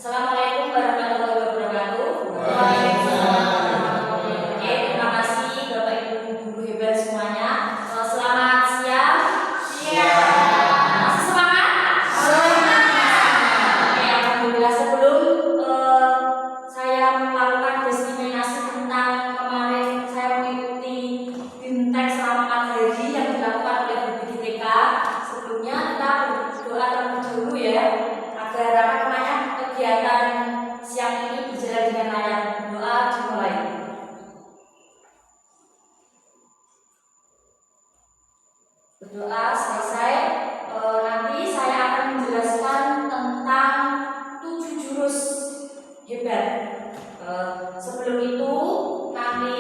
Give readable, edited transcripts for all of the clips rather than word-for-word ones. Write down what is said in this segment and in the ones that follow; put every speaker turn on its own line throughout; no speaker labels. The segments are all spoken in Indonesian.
Assalamualaikum warahmatullahi wabarakatuh. Oke, terima kasih Bapak Ibu guru hebat semuanya. Selamat siang. Masih semangat? Oke, alhamdulillah. Sebelum saya melakukan diseminasi tentang kemarin saya mengikuti BIMTEK selama 4 hari yang dilakukan oleh Guru GTK. Sebelumnya kita berdoa terlebih dahulu ya, agar kegiatan siang ini berjalan dengan lancar. Doa dimulai. Berdoa selesai. Nanti saya akan menjelaskan tentang 7 jurus hebat. Sebelum itu nanti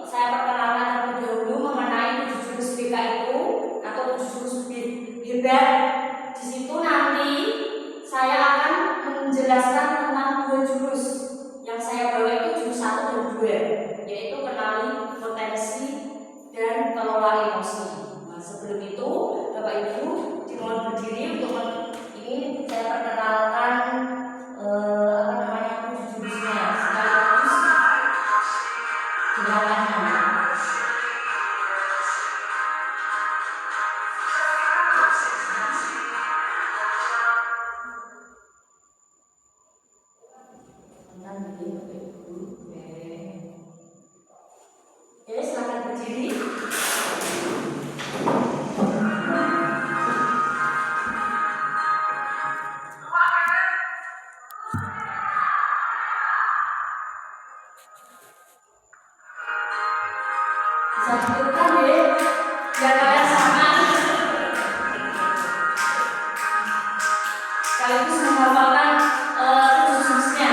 saya perkenalkan terlebih dahulu mengenai 7 jurus BK itu atau 7 jurus hebat. Di situ nanti saya akan menjelaskan tentang 2 jurus yang saya bawa itu jurus 1 dan 2, yaitu kenali potensi dan kelola emosi. Nah, sebelum itu Bapak Ibu dimohon berdiri untuk ini saya perkenalkan 7 jurusnya sekaligus gerakannya. Oke, silakan berdiri. Bisa dudukkan ya, biar kalian sama. Sekaligus menghafalkan jurus-jurusnya.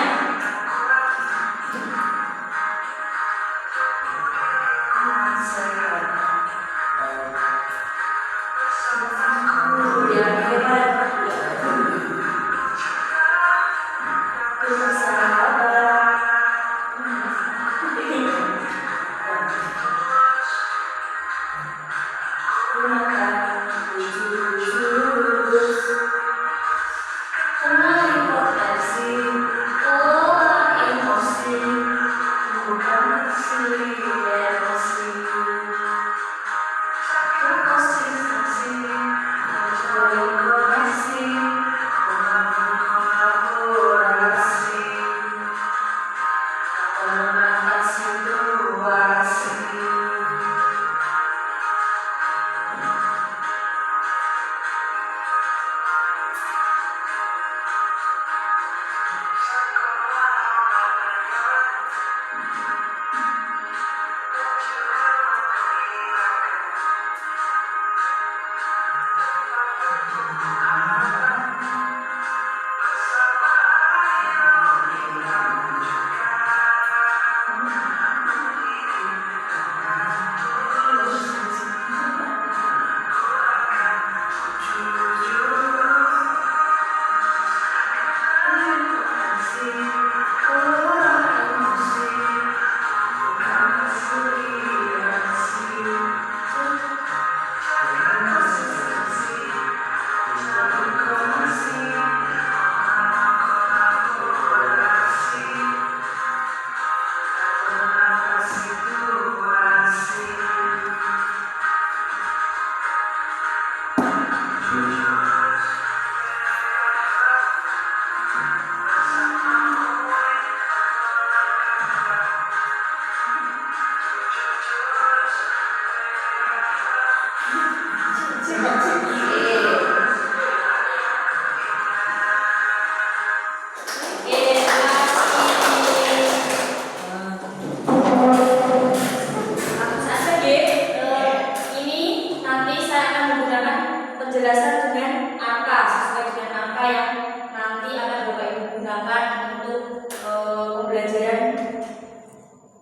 Penjelasan dengan angka, sesuai dengan angka yang nanti akan Bapak Ibu gunakan untuk pembelajaran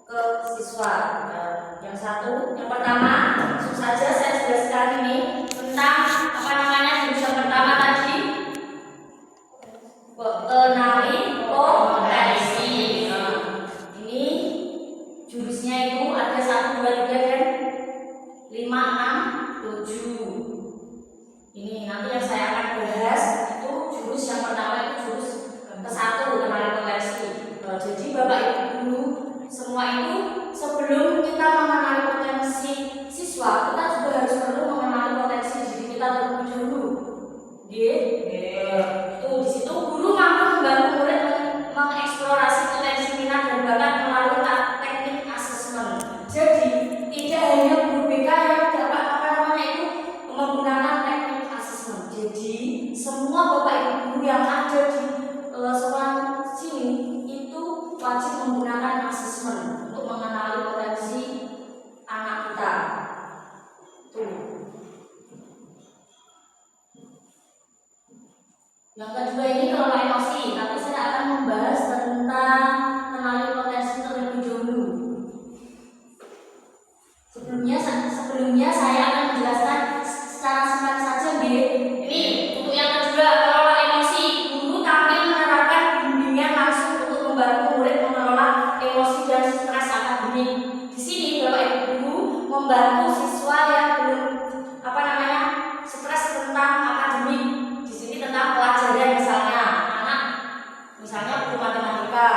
ke siswa. Yang pertama, langsung saja saya jelaskan ini tentang jurus yang pertama tadi, kenali potensi. Ini jurusnya itu ada 1, 2, 3 dan 5, 6, 7. Ini nanti yang saya akan bahas itu jurus yang pertama itu jurus ke-1. Yang kedua ini kelola emosi, tapi saya akan membahas tentang kenali potensi terlebih dahulu. Sebelumnya saya akan menjelaskan secara singkat saja, B. Ini untuk yang kedua, kelola emosi. Guru tampil menerapkan bimbingan langsung untuk membantu murid mengelola emosi dan stres akademik. Di sini Bapak Ibu guru membantu siswa yang belum stres tentang akademik. Di sini tentang pelajaran, misalnya anak guru matematika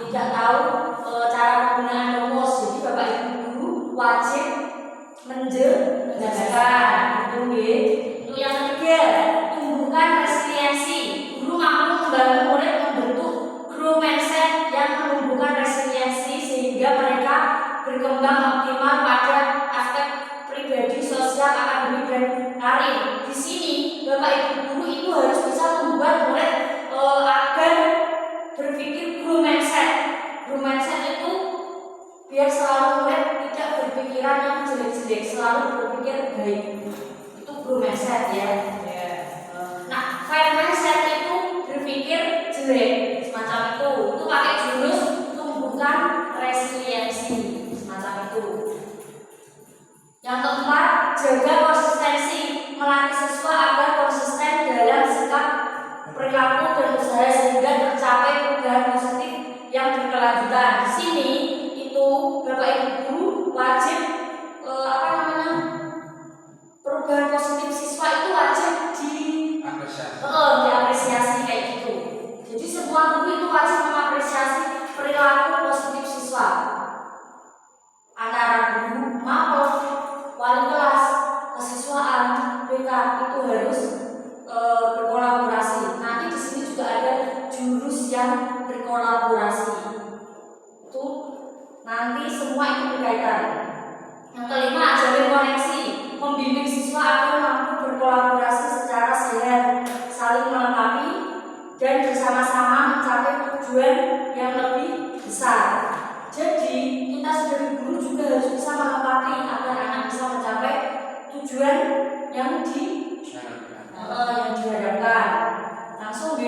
tidak tahu cara penggunaan rumus, jadi Bapak Ibu guru wajib menjelaskan. Itu yang ketiga, tumbuhkan resiliensi. Guru mampu membantu murid membentuk grow mindset yang menumbuhkan resiliensi sehingga mereka berkembang optimal pada aspek pribadi, sosial, akademik, dan karir. Di sini Bapak Ibu guru itu harus bisa membuat murid agar berpikir grow mindset. Grow mindset itu biar selalu murid tidak berpikiran yang jelek-jelek, selalu berpikir baik. Itu grow mindset ya. Nah, fire mindset itu berpikir jelek, semacam itu. Itu pakai jurus tumbuhkan resiliensi, semacam itu. Yang keempat, jaga konsistensi, melatih siswa agar konsisten dalam sikap, perilaku, dan usaha sehingga tercapai perubahan positif yang berkelanjutan. Di sini itu Bapak Ibu guru wajib perubahan positif siswa itu wajib diapresiasi kayak gitu. Jadi semua guru itu wajib mengapresiasi perilaku positif siswa. Antara guru, mapel, wali kelas, kesiswaan, BK itu harus berkolaborasi. Nanti di sini juga ada jurus yang berkolaborasi. Itu nanti semua itu berkaitan. Yang kelima, jalin koneksi, membimbing siswa agar mampu berkolaborasi secara sehat, saling melengkapi, dan bersama-sama mencapai tujuan yang lebih besar. Jadi kita sebagai guru juga harus bisa melengkapi agar anak bisa mencapai tujuan yang diharapkan. Langsung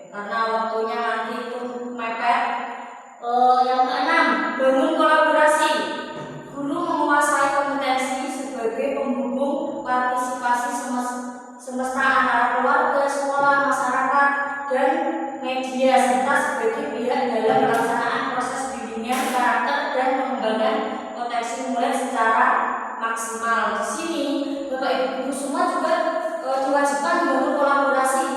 karena waktunya nanti itu mepet. Yang keenam, bangun kolaborasi. Guru menguasai kompetensi sebagai penghubung partisipasi semesta antara keluarga, sekolah, masyarakat, dan media, serta sebagai pihak dalam pelaksanaan proses bimbingan karakter dan pengembangan potensi murid secara maksimal. Di sini Bapak Ibu guru semua juga diwajibkan membangun kolaborasi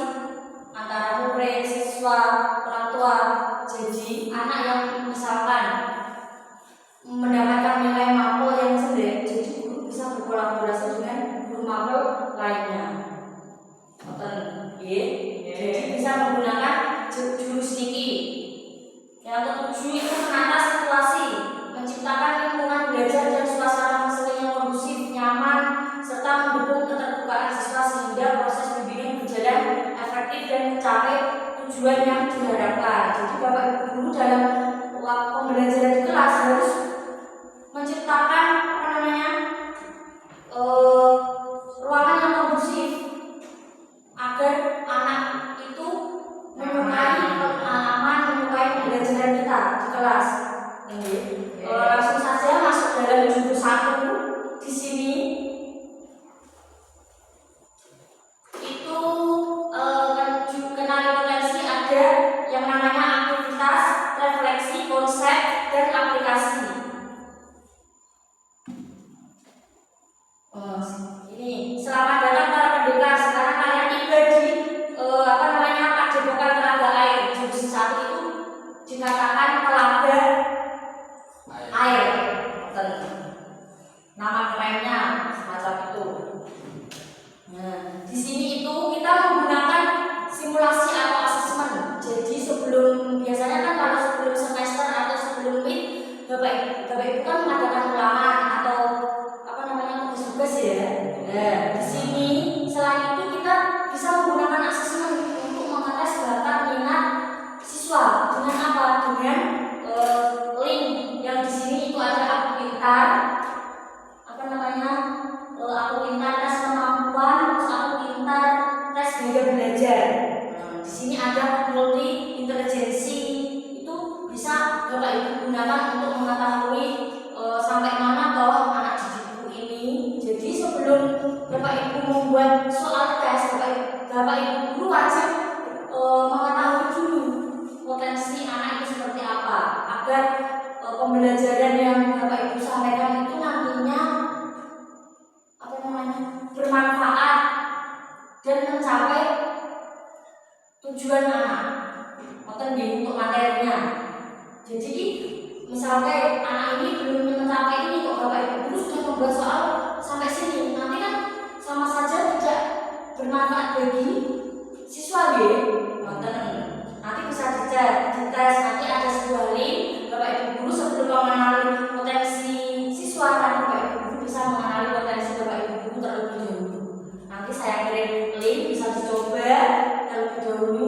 antara murid, siswa, orang tua. Jadi anak yang misalkan mendapatkan nilai mapel yang jelek, jadi guru bisa berkolaborasi dengan guru mapel lainnya. Jadi bisa menggunakan jurus niki. Yang ketujuh itu menata situasi, menciptakan lingkungan belajar dan suasana yang kondusif, nyaman, serta mendukung keterbukaan siswa sehingga proses bimbingan berjalan efektif dan mencapai tujuan yang diharapkan. Jadi Bapak Ibu guru dalam waktu pembelajaran di kelas harus menciptakan ruangan yang kondusif agar anak itu menyukai pembelajaran kita di kelas. Langsung saja masuk dalam jurus 1 di sini. Itu kenali potensi, ada yang namanya aktivitas, refleksi, konsep, dan aplikasi. Ini selamat datang para pendekar. Sekarang kalian tiba di Padepokan Telaga Air. Jurus 1 itu dikatakan telaga air. Nama kerennya semacam itu. Nah, di sini itu kita menggunakan simulasi atau asesmen. Jadi biasanya kan kalau sebelum semester atau sebelum mid, Bapak Ibu ada multi intelijensi, itu bisa Bapak Ibu gunakan untuk mengetahui sampai mana toh anak didikku ini. Jadi sebelum Bapak Ibu membuat soal tes, Bapak Ibu guru wajib mengetahui dulu potensi anak itu seperti apa, agar pembelajaran yang Bapak Ibu sampaikan itu nantinya bermanfaat dan mencapai tujuan anak untuk materinya. Jadi misalnya anak ini belum mencapai ini kok Bapak Ibu guru sudah membuat soal sampai sini, nanti kan sama saja tidak bermanfaat bagi siswa ya. Nanti bisa dites, nanti ada sebuah link Bapak Ibu guru sebelum mengenali potensi siswa, dan Bapak Ibu guru bisa mengenali potensi Bapak Ibu guru terlebih dahulu. Nanti saya kirim link, bisa dicoba terlebih dahulu.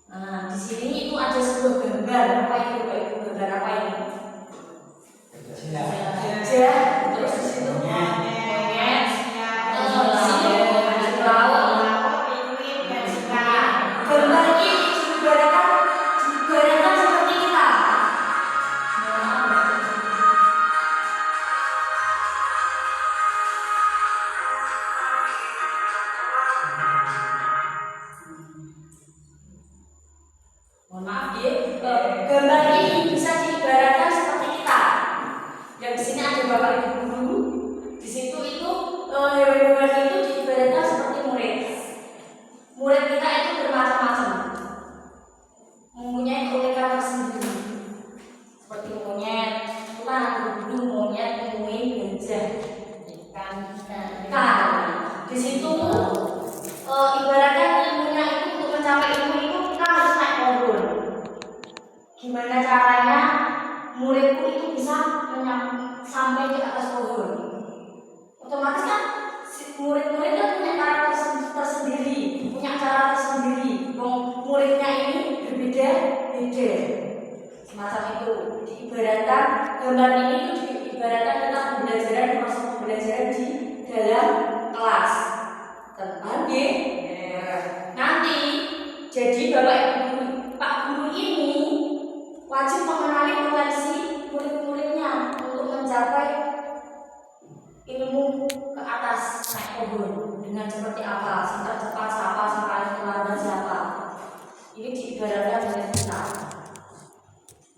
Nah, di sini itu ada sebuah gambar. Apa itu Bapak Ibu? Gambar apa ini? Gajah. Terus di situ monyet. Gambar ini digambarkan seperti kita. Mohon maaf ya, gambar ini bisa diibaratkan seperti kita. Yang di sini ada Bapak Ibu guru, di situ itu hewan-hewan itu diibaratkan seperti murid. Murid kita itu bermacam-macam, mempunyai keunikan tersendiri. Seperti monyet, itu kan ada burung, monyet, penguin, gajah, ikan. Di situ ibaratkan ilmunya itu untuk mencapai ilmu itu kita harus naik pohon. Gimana caranya muridku itu bisa sampai di atas pohon? Otomatis kan murid-murid kan punya karakter tersendiri, punya cara tersendiri. Muridnya ini berbeda-beda. Semacam itu. Diibaratkan gambar ini itu diibaratkan tentang pembelajaran, proses pembelajaran di dalam kelas. Tentang nanti jadi Bapak Ibu guru, Pak guru ini wajib mengenali potensi murid-muridnya untuk mencapai ilmu ke atas, naik pohon dengan seperti apa, singkat cepat siapa, sampai keluarga siapa. Ini diibaratkan dengan kita.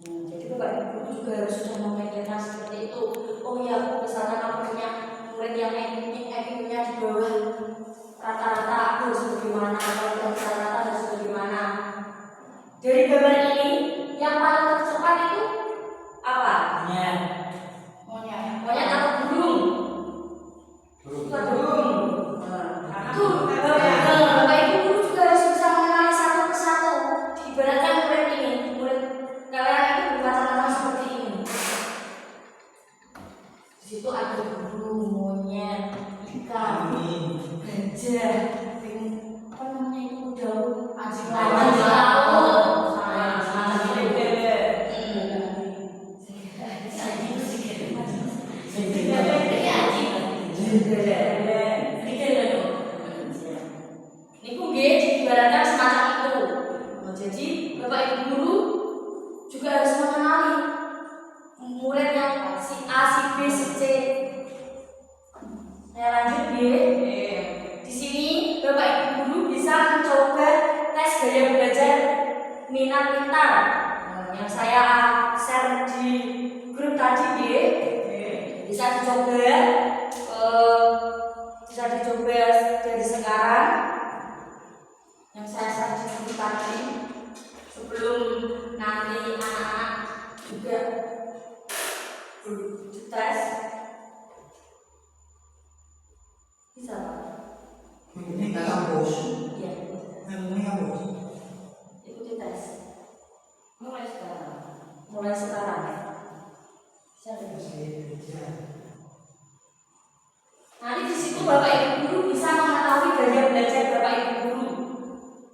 Jadi Bapak Ibu juga harus sudah memikirkan seperti itu. Oh ya, misalkan aku punya murid yang IQ-nya di bawah rata-rata, aku harus bagaimana, kalau rata-rata harus bagaimana. Dari gambar ini yang paling tercepat itu apa? Monyet atau burung? Burung. Bapak Ibu guru juga harus bisa mengenali satu persatu. Diibaratkan murid ini, murid kalian itu bermacam-macam seperti ini. Di situ ada burung, monyet, ikan, gajah, apa namanya itu daun, anjing laut. Niku nggih diibaratkan semacam itu. Jadi Bapak Ibu guru juga harus mengenali murid yang si A, si B, si C. Saya lanjut nggih. Di sini Bapak Ibu guru bisa mencoba tes gaya belajar minat pintar yang saya share di grup tadi nggih. Bisa dicoba dari sekarang yang saya share di grup tadi, sebelum nanti anak-anak juga dites. Bisa Pak?
Ini kampus.
Iya.
Ini kampus.
Ikuti tes. Mulai sekarang. Nanti di situ Bapak Ibu guru bisa mengetahui gaya belajar Bapak Ibu guru.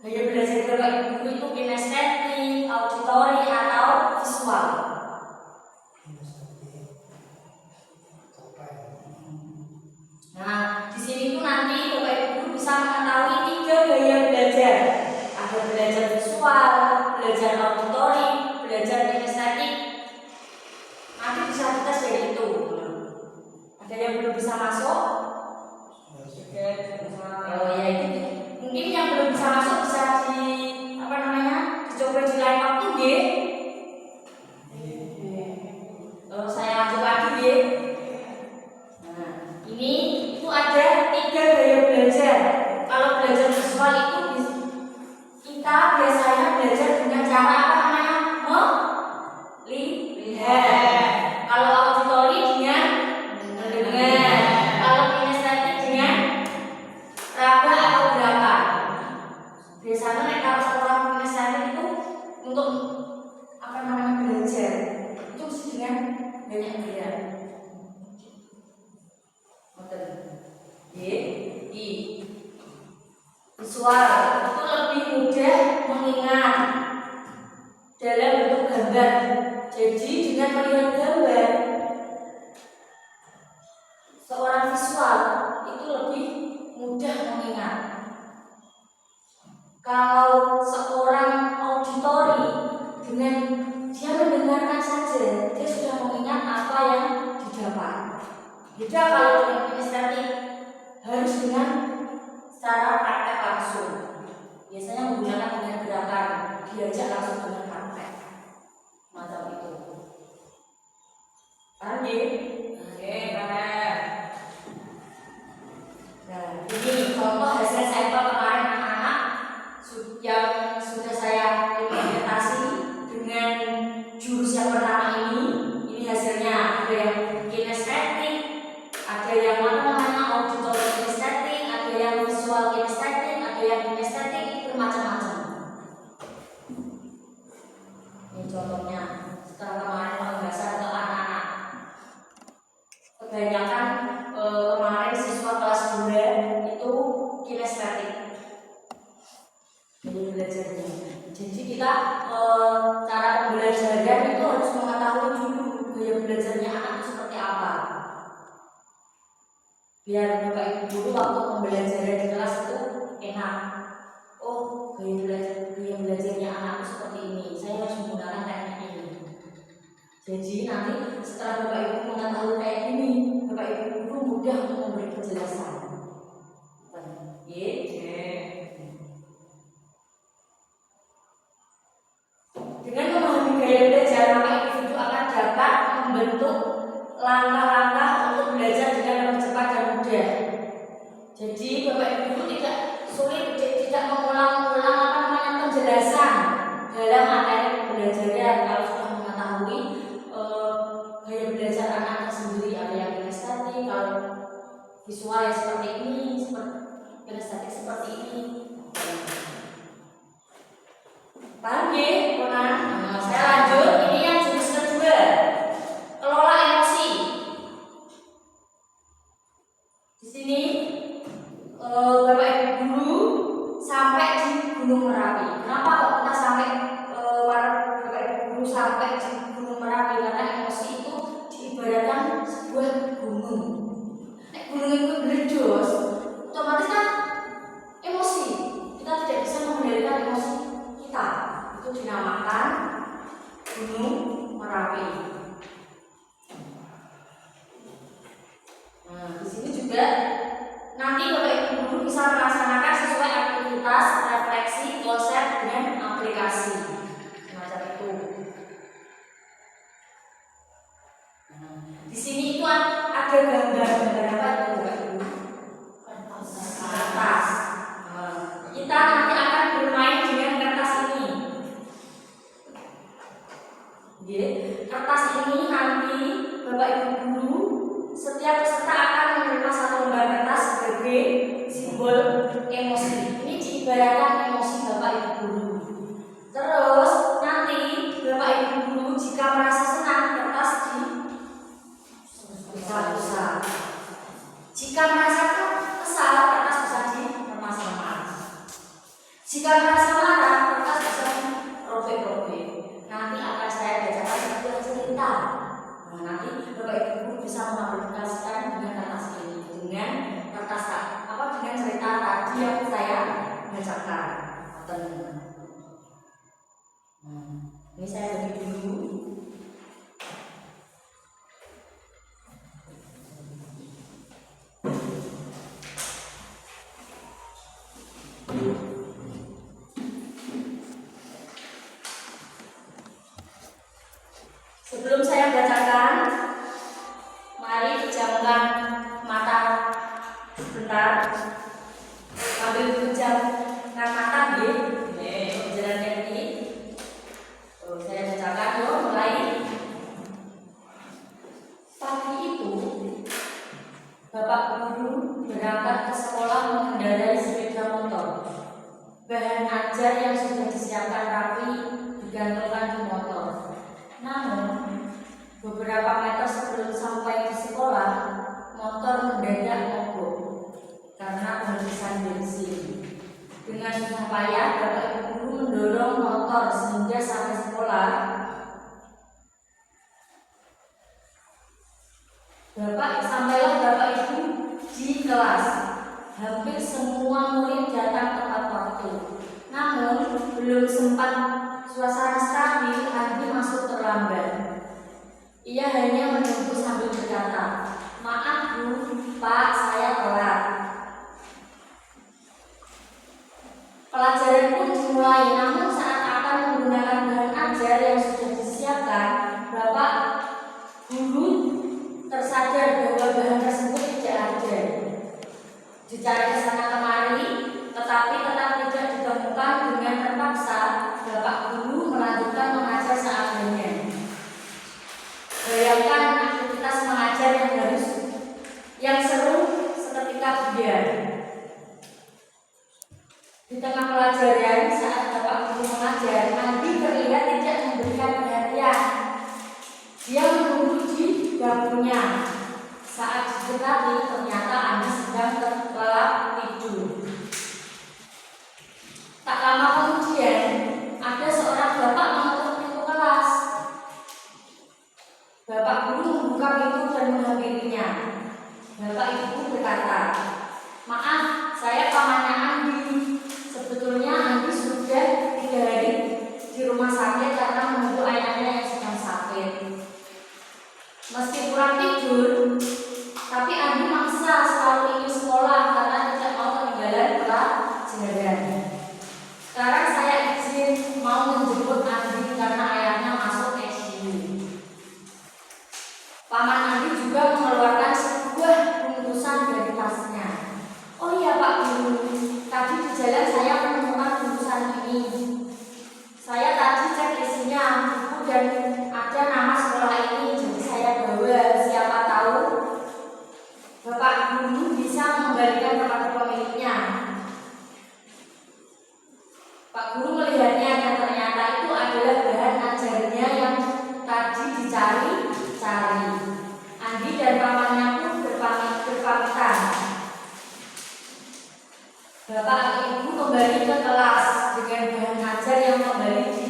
Gaya belajar Bapak Ibu guru itu kinestetik, auditori atau visual. Nah, di sini tuh nanti Bapak Ibu guru bisa mengetahui 3 visual, belajar auditori, belajar kinestetik, nanti bisa dites dari itu. Ada yang belum bisa masuk? Oh ya itu mungkin yang belum bisa masuk bisa dicoba di lain waktu nggih. Saya lanjut lagi nggih. Nah, ini itu ada 3 gaya belajar. Kalau belajar visual itu kita biasanya belajar dengan cara apa namanya? Melihat. Kalau auditori dengan mendengar. Kalau kinestetik dengan raba atau gerakan. Biasanya kalau sekolah kinestetik itu untuk belajar itu mesti dengan banyak gerak. Visual itu lebih mudah mengingat dalam bentuk gambar. Jadi dengan melihat gambar, seorang visual itu lebih mudah mengingat. Kalau seorang auditori dengan dia mendengarkan saja, dia sudah mengingat apa yang didapat. Beda kalau dengan kinestetik harus dengan secara praktek langsung. Biasanya menggunakan dengan gerakan, diajak langsung dengan praktek. Macam itu. Paham ya? Oke, paham. Nah, ini contoh hasil sampel kemarin anak-anak yang sudah saya implementasi dengan jurus yang pertama ini. Ini hasilnya, ada yang kinestetik, ada yang auditori kinestetik, ada yang visual kinestetik, ada yang kinestetik, itu macam-macam. Ini contohnya setelah kemarin pembahasan untuk anak-anak. Kebanyakan kemarin siswa kelas 2 itu kinestetik. Jadi belajarnya. Jadi kita cara pembelajaran itu harus mengetahui dulu gaya belajarnya anak itu seperti apa. Biar Bapak Ibu guru waktu pembelajaran di kelas itu enak. Oh, gaya belajarnya anak itu seperti ini. Saya harus menggunakan teknik ini. Jadi nanti setelah Bapak Ibu mengetahui kayak gini, Bapak Ibu guru mudah untuk memberi penjelasan. Dengan memahami gaya belajar, maka individu akan dapat membentuk langkah-langkah untuk belajar dengan lebih cepat dan mudah. Jadi Bapak Ibu tidak sulit, tidak mengulang-ulang penjelasan dalam materi pembelajaran. Kalau sudah mengetahui gaya belajar anak sendiri, ada yang kinestetik, kalau visual yang seperti ini, seperti kinestetik seperti ini. Paham ya? Saya lanjut. Ini yang jurus kedua, kelola emosi. Di sini Bapak Ibu guru sampai di Gunung Merapi. Kenapa kok kita sampai Bapak Ibu guru sampai di Gunung Merapi? Karena emosi itu diibaratkan sebuah gunung. Gunung itu meledos, otomatis kan emosi. Kita tidak bisa mengendalikan emosi kita. Itu dinamakan Gunung Merapi. Nah, di sini juga nanti Bapak Ibu guru bisa melaksanakan sesuai aktivitas, refleksi, konsep dengan aplikasi. Semacam itu. Nah, di sini itu ada gambar-gambar apa itu Bapak Ibu? Kertas. Kita nanti akan bermain dengan kertas ini. Kertas ini nanti Bapak Ibu guru setiap peserta akan menerima satu lembar kertas sebagai simbol emosi. Ini diibaratkan emosi Bapak Ibu guru. Terus nanti Bapak Ibu guru jika merasa senang, kertas besar-besar. Jika merasa kesal, kertas bisa diremas-remas. Jika merasa marah, kertas bisa dirobek-robek. Nanti akan saya bacakan sebuah cerita. Nah, nanti Bapak Ibu guru bisa mengaplikasikan dengan kertas ini, dengan kertas dengan cerita tadi yang saya bacakan. Sebelum saya bacakan, mari pejamkan mata sebentar. Sambil pejamkan mata, jalan kaki. Saya bacakan, mulai. Pagi itu, Bapak Guru berangkat ke sekolah mengendarai sepeda motor. Bahan ajar yang sudah disiapkan rapi digantungkan di motor. Namun, beberapa meter sebelum sampai di sekolah, motor mendadak mogok karena kehabisan bensin. Dengan susah payah, Bapak Ibu Guru mendorong motor sehingga sampai sekolah. Sampailah Bapak Ibu di kelas. Hampir semua murid datang tepat waktu. Namun, belum sempat suasana stabil, Andi masuk terlambat. Ia hanya menunggu sambil berkata, "Maaf Bu, Pak, saya telat." Pelajaran pun dimulai, namun saat akan menggunakan bahan ajar yang sudah disiapkan, Bapak Guru tersadar bahwa bahan tersebut tidak ada. Dicari ke sana kemari, tetapi tetap tidak ditemukan. Dengan terpaksa, Bapak Guru melanjutkan mengajar seadanya. Bayangkan aktivitas mengajar yang seru seketika bubar. Di tengah pelajaran, saat Bapak Guru mengajar, Andi terlihat tidak memberikan perhatian. Dia menunggu di bangkunya. Saat didekati, ternyata Andi sedang terlelap tidur. Tak lama kemudian, ada seorang bapak mengetuk pintu kelas. Bapak Guru membuka pintu dan menghampirinya. Bapak Ibu berkata, "Maaf, saya pamannya Andi. Sebetulnya Andi sudah 3 hari di rumah sakit karena menunggu ayahnya yang sedang sakit. Meski kurang tidur, tapi Andi maksa selalu ingin sekolah karena tidak mau ketinggalan pelajaran. Sekarang saya izin mau menjemput Andi karena ayahnya masuk ICU." Paman Andi juga mengeluarkan sebuah bungkusan dari tasnya. "Oh iya Pak Guru, tadi di jalan saya menemukan bungkusan ini. Saya tadi cek isinya buku dan ada nama sekolah ini, jadi saya bawa. Siapa tahu Bapak Guru bisa mengembalikan kepada pemiliknya." Pak Guru melihatnya dan ternyata itu adalah bahan ajarnya yang tadi dicari-cari. Andi dan pamannya pun berpamitan. Bapak atau Ibu kembali ke kelas dengan bahan ajar yang kembali di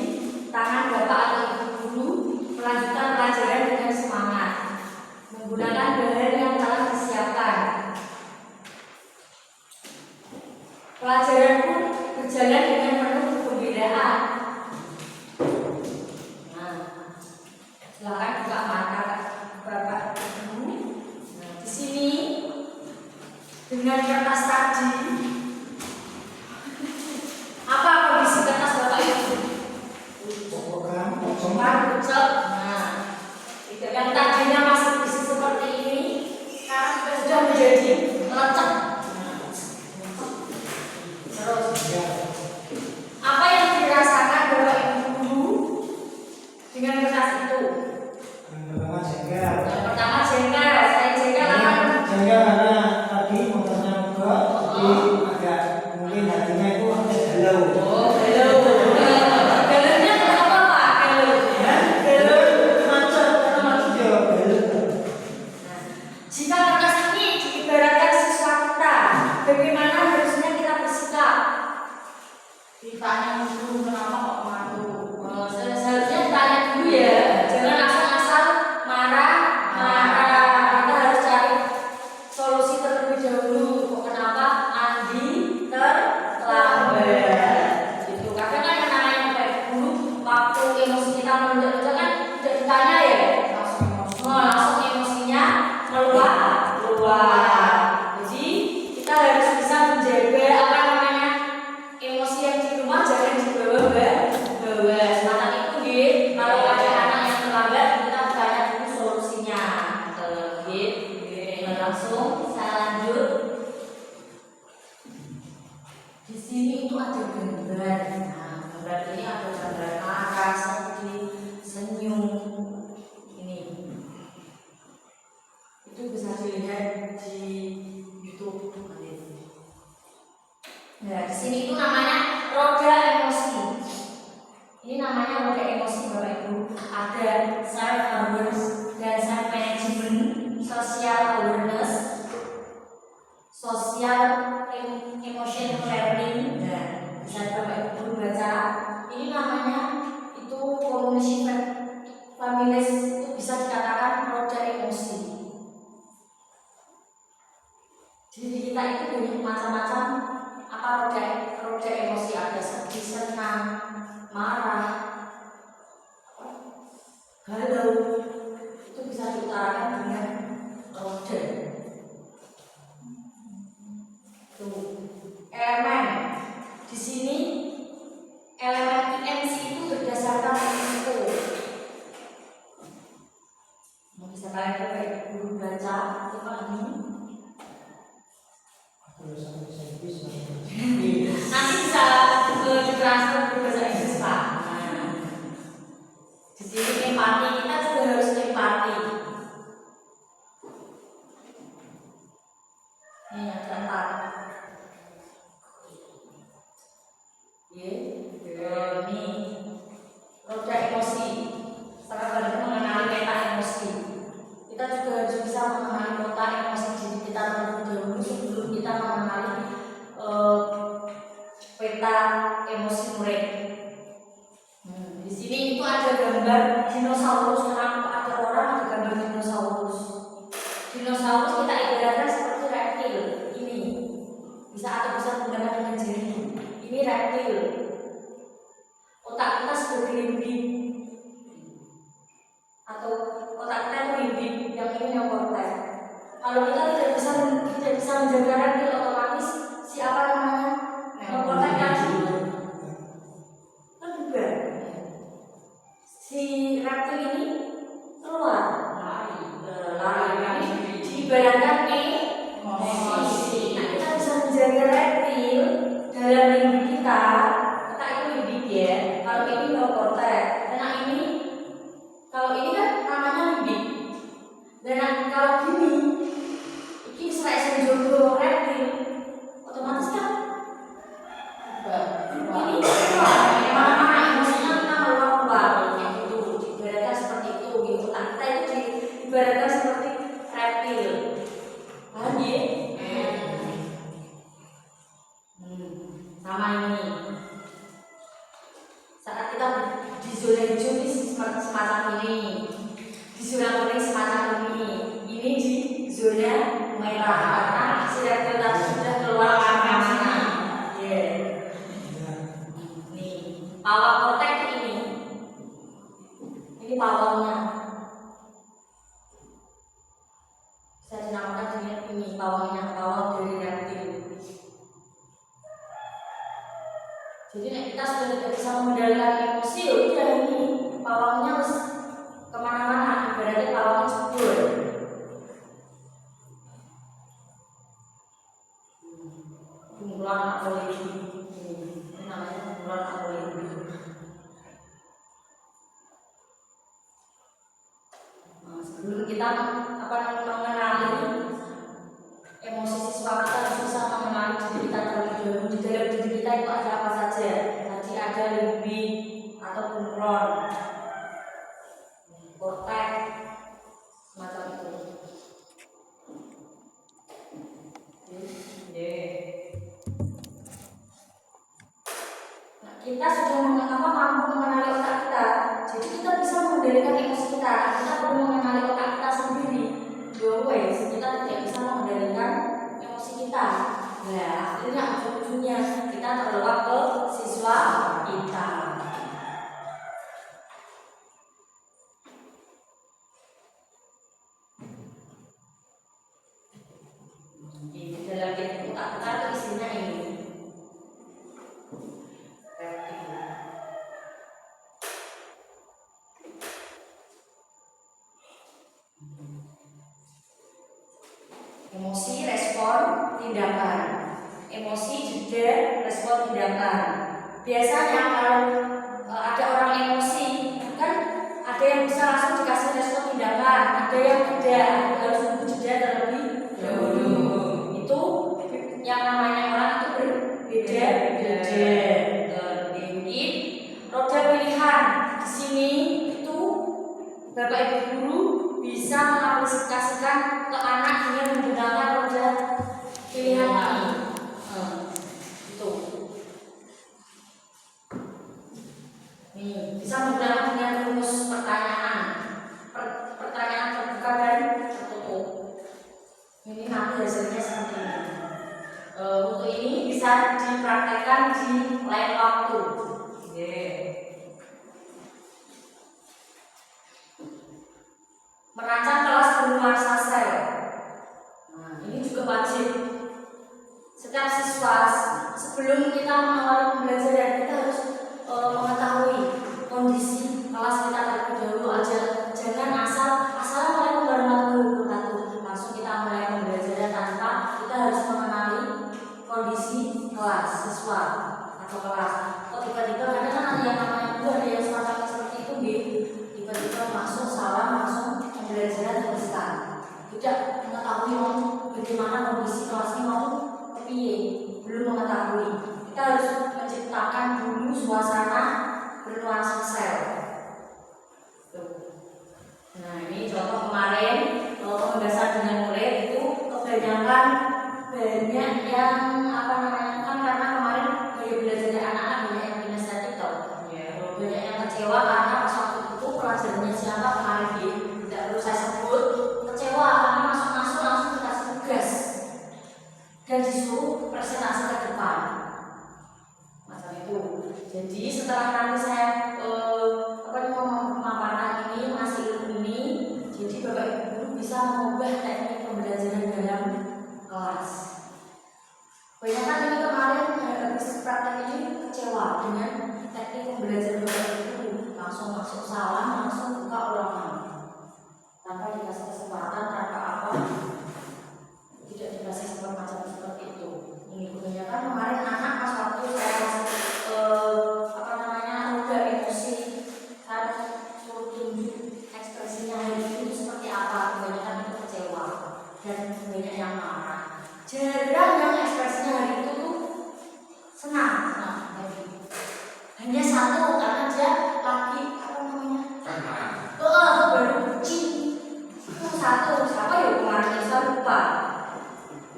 tangan Bapak atau Ibu Guru, melanjutkan pelajaran dengan semangat menggunakan bahan yang telah disiapkan. Pelajaran pun berjalan dengan penuh kegembiraan. Silakan buka mata Bapak Ibu. Di sini dengan kertas tadi, apa kondisi kertas Bapak Ibu? Ucap. Itu yang tadinya masih berisi seperti ini, sekarang sudah menjadi lecek. Terus, apa yang dirasakan Bapak Ibu Guru dengan kertas itu? Yang pertama jengkel. Saya jengkel
karena tadi motornya mogok, jadi agak mungkin hatinya itu agak galau.
Galaunya kenapa Pak? Galau
Macet, karena macet ya galau.
Jika kertas ini diibaratkan siswa kita, bagaimana harusnya kita bersikap? Ditanya dulu kenapa kok malu. Seharusnya ditanya dulu ya, jangan asal-asal marah. Kita harus cari solusi terlebih dahulu. Kok kenapa Andi terlambat? Gitu. Kadang kan yang namanya Bapak Guru, waktu emosi kita melonjak-lonjak kan tidak ditanya ya, langsung emosinya keluar. Jadi kita harus bisa menjaga apa namanya emosi yang di rumah, jangan dibawa. Semacam itu namanya roda emosi Bapak Ibu. Ada self awareness dan self management, social awareness, social emotion learning. Nah, bisa Bapak Ibu baca. Ini namanya itu cognition families, itu bisa dikatakan roda emosi. Jadi kita itu punya macam-macam roda emosi, ada sedih, senang, marah, galau, itu bisa diutarakan dengan roda. Tuh, elemen di sini elemen IMC itu berdasarkan info. Bisa kalian coba guru baca, dipahami. Nanti bisa ditransfer ke bahasa Inggris Pak. Nah, di sini empati, kita juga harus empati. Ini yang keempat. Ini roda emosi. Setelah kalian mengenali peta emosi, kita juga harus bisa mengenali peta emosi diri kita terlebih dahulu sebelum kita mengenali peta emosi murid. Di sini itu ada gambar dinosaurus. Kenapa ada orang ada gambar dinosaurus? Dinosaurus kita ibaratkan seperti reptil. Ini bisa atau bisa menggunakan dengan jari. Ini reptil. Otak kita sebagai limbik, atau otak kita itu limbik, yang ini neokortex. Kalau kita tidak bisa menjaga reptil, otomatis siapa namanya neokortex tadi kan bubar. Si reptil ini keluar lari diibaratkan emosi. Nah, kita bisa menjaga reptil dalam limbik kita itu limbik ya. Kalau ini neokortex, dan ini kalau ini kan namanya limbik. Dan kalau gini, ini selain jodoh reptil, otomatis kan ini mana emosinya kita keluar kayak gitu. Diibaratkan seperti itu gitu. Kita itu diibaratkan seperti reptil. Paham ya? Sama ini. Saat kita di zona hijau ini semacam ini, di zona kuning semacam ini di zona merah karena si reptil tadi sudah keluar kemana-mana. Nih, pawang kortek ini pawangnya. Bisa dinamakan dengan ini pawang dari reptil. Jadi kita sudah tidak bisa mengendalikan emosi, udah ini pawangnya harus kemana-mana, ibaratnya pawangnya jebol. Kumpulan apologi, ini namanya kumpulan apologi. Nah, sebelum kita mengenali emosi siswa, kita harus bisa mengenali diri kita terlebih dahulu. Di dalam diri kita itu ada apa saja? Tadi ada limbik atau bunglon, kortek, semacam itu. Nah, kita sudah mampu mengenali otak kita, jadi kita bisa mengendalikan emosi kita. Kita perlu mengenali otak kita sendiri. Always kita tidak bisa mengendalikan emosi kita. Nah, akhirnya ujung-ujungnya kita terlewat ke siswa kita. Di dalam otak kita itu isinya ini. Emosi, respon, tindakan. Emosi, jeda, respon, tindakan. Biasanya kalau ada orang emosi, kan ada yang bisa langsung dikasih respon tindakan, ada yang tidak, harus nunggu jeda terlebih dahulu. Itu yang namanya orang itu berbeda-beda. Ini roda pilihan. Ini bisa menggunakan dengan rumus pertanyaan, pertanyaan terbuka dan tertutup. Ini nanti hasilnya seperti ini. Untuk ini bisa dipraktekkan di lain waktu. Merancang kelas bernuansa sel. Nah, ini juga wajib. Setiap siswa sebelum kita mengawali pembelajaran kita harus mengetahui kondisi kelas kita terlebih dahulu aja. Jangan assalamualaikum warahmatullahi wabarakatuh langsung kita mulai pembelajaran tanpa kita harus mengenali kondisi kelas siswa atau kelas. Kok tiba-tiba kadang kan ada yang namanya guru, ada yang semacam seperti itu, tiba-tiba masuk salam langsung pembelajaran teruskan. Tidak mengetahui bagaimana kondisi kelasnya mau kepiye, belum mengetahui. Kita harus menciptakan dulu suasana bernuansa sel. Nah, ini contoh kemarin pembahasan dengan murid itu kebanyakan banyak yang kan karena kemarin gaya belajar anak-anak banyak yang kinestetik toh. Banyak yang kecewa karena pas waktu itu pelajarannya siapa kemarin tidak perlu saya sebut, kecewa karena masuk langsung dikasih tugas dan disuruh presentasi ke depan macam itu. Jadi setelah nanti saya pemaparan ini ngasih ilmu ini, jadi bapak ibu guru bisa mengubah teknik pembelajaran dalam kelas. Banyak kan ini kemarin habis praktek ini kecewa dengan teknik pembelajaran bapak ibu guru, langsung masuk salam, langsung buka ulangan tanpa dikasih kesempatan, tanpa apa, tidak dikasih semacam seperti itu. Ini kebanyakan kemarin anak pas waktu saya kasih udah emosi, saya suruh tunjuk ekspresinya hari itu seperti apa, kebanyakan itu kecewa dan banyak yang marah. Jarang yang ekspresinya hari itu tuh senang. Hanya satu karena dia lagi baru bucin. Itu satu, siapa ya kemarin saya lupa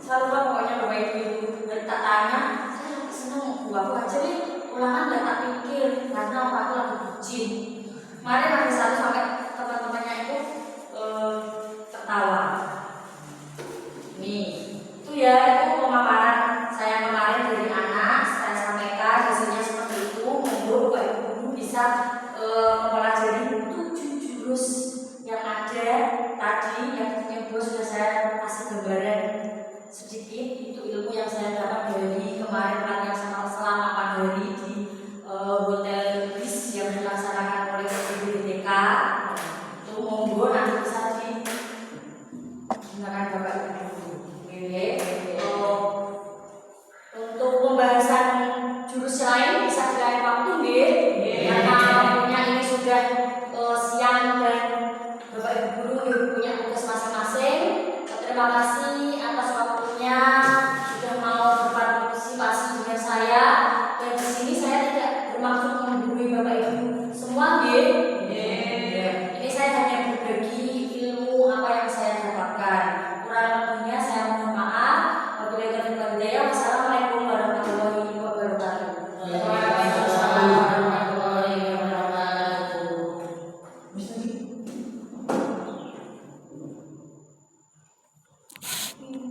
pokoknya bapak ibu itu tak tanya, saya lagi seneng buku aja nih ulangan gak tak pikir karena aku lagi bucin. Kemarin ada satu sampai teman-temannya itu tertawa. Nih itu ya, itu pemaparan saya kemarin dari anak, saya sampaikan hasilnya seperti itu. Monggo bapak ibu bisa